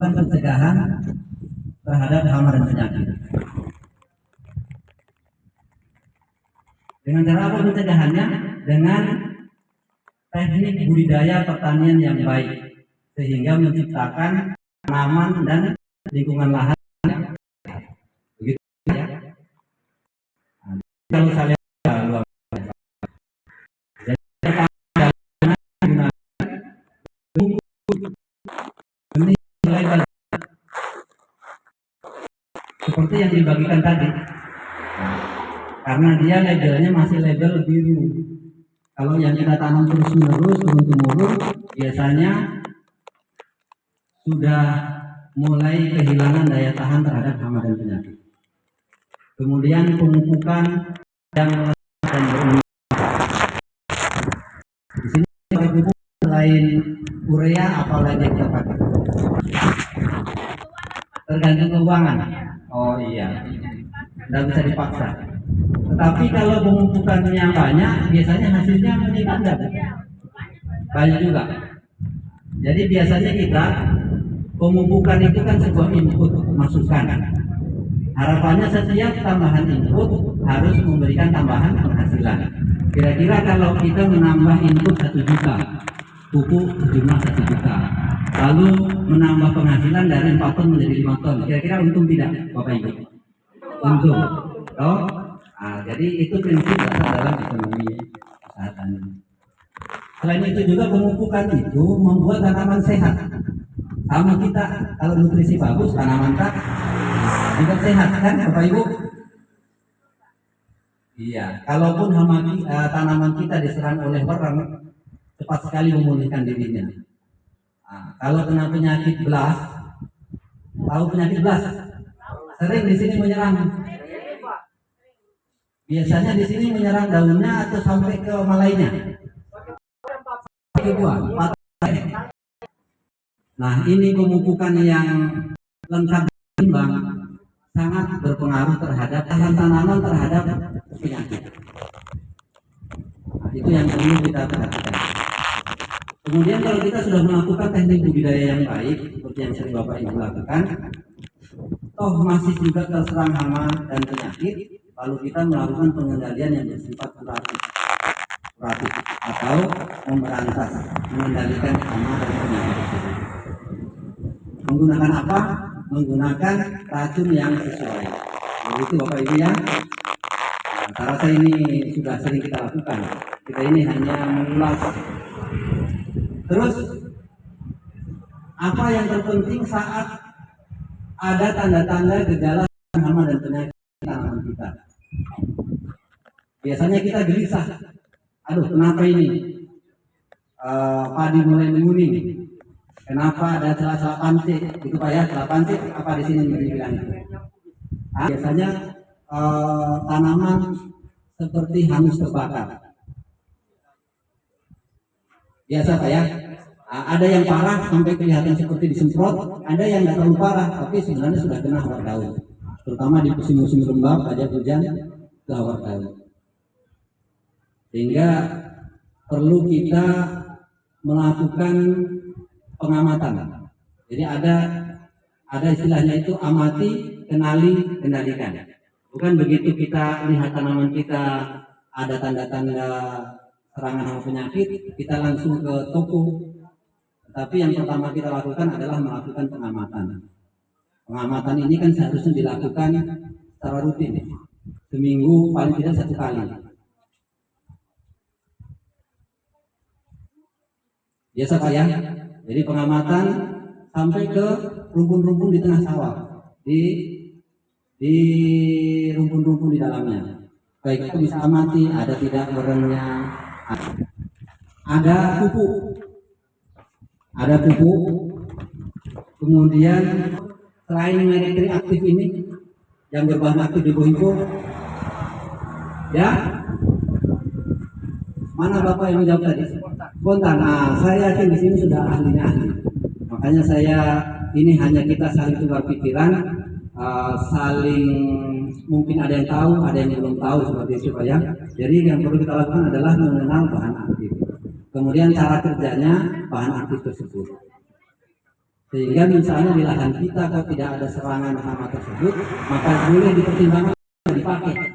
pencegahan terhadap hama dan penyakit. Dengan cara apa pencegahannya? Dengan teknik budidaya pertanian yang baik, sehingga menciptakan tanaman dan lingkungan lahan yang begitu ya. Kalau saya luar seperti yang dibagikan tadi, karena dia labelnya masih label biru. Kalau yang kita tanam terus menerus turun temurun, biasanya sudah mulai kehilangan daya tahan terhadap hama dan penyakit. Kemudian pemupukan yang dan berumur. Di sini pupuk selain urea apalagi yang kita pakai? Tergantung keuangan. Oh iya, tidak bisa dipaksa. Tetapi kalau pemupukannya banyak, biasanya hasilnya meningkat enggak? Banyak juga. Jadi biasanya kita pemupukan itu kan sebuah input masukan. Harapannya setiap tambahan input harus memberikan tambahan penghasilan. Kira-kira kalau kita menambah input 1 juta, pupuk sejumlah 1 juta, lalu menambah penghasilan dari 4 ton menjadi 5 ton, kira-kira untung tidak, Bapak Ibu? Untung. Oh? Nah, jadi itu prinsip dasar dalam ekonomi usaha tani. Selain itu juga pemupukan itu membuat tanaman sehat. Sama kita, kalau nutrisi bagus, tanaman kita juga sehat kan, Bapak Ibu? Iya, kalaupun tanaman kita diserang oleh berang, cepat sekali memulihkan dirinya. Nah, kalau kena penyakit belas, tahu penyakit belas? Sering di sini menyerang. Biasanya di sini menyerang daunnya atau sampai ke malainya. Nah, ini pemupukan yang lengkap seimbang sangat berpengaruh terhadap tahan tanaman terhadap penyakit. Nah, itu yang perlu kita perhatikan. Kemudian kalau kita sudah melakukan teknik budidaya yang baik seperti yang sering Bapak Ibu lakukan, toh masih juga terserang hama dan penyakit, lalu kita melakukan pengendalian yang bersifat kuratif atau memberantas, mengendalikan hama dan penyakit tersebut. Menggunakan apa? Menggunakan racun yang sesuai. Begitu Bapak Ibu ya. Saya rasa ini sudah sering kita lakukan. Kita ini hanya mengulas. Terus apa yang terpenting saat ada tanda-tanda gejala hama dan penyakit tanaman kita? Biasanya kita gelisah. Aduh, kenapa ini? Padi mulai menguning. Kenapa ada celah-celah pancit? Itu Pak ya, celah pancit apa di sini dibilang? Biasanya tanaman seperti hangus terbakar. Biasa Pak ya. Ada yang parah sampai kelihatan seperti disemprot, ada yang nggak terlalu parah tapi sebenarnya sudah kena hawar daun. Terutama di musim-musim lembab ada hujan ke hawar daun. Sehingga perlu kita melakukan pengamatan. Jadi ada istilahnya itu amati, kenali, kendalikan. Bukan begitu kita lihat tanaman kita ada tanda-tanda serangan hama penyakit, kita langsung ke toko. Tapi yang pertama kita lakukan adalah melakukan pengamatan. Pengamatan ini kan seharusnya dilakukan secara rutin, seminggu paling tidak 1 kali. Biasa Pak ya. Jadi pengamatan sampai ke rumpun-rumpun di tengah sawah, di rumpun-rumpun di dalamnya. Baik itu bisa amati ada tidak berangnya, ada pupuk, kemudian selain merek aktif ini yang berbahan aktif di Bohiko, ya mana Bapak yang menjawab tadi? Spontan. Nah, saya yakin di sini sudah ahlinya ahli. Makanya saya ini hanya kita saling tukar pikiran, saling mungkin ada yang tahu, ada yang belum tahu seperti itu Pak ya. Jadi yang perlu kita lakukan adalah mengenal bahan aktif. Kemudian cara kerjanya bahan aktif tersebut. Sehingga misalnya di lahan kita kalau tidak ada serangan hama tersebut, maka boleh dipertimbangkan dipakai.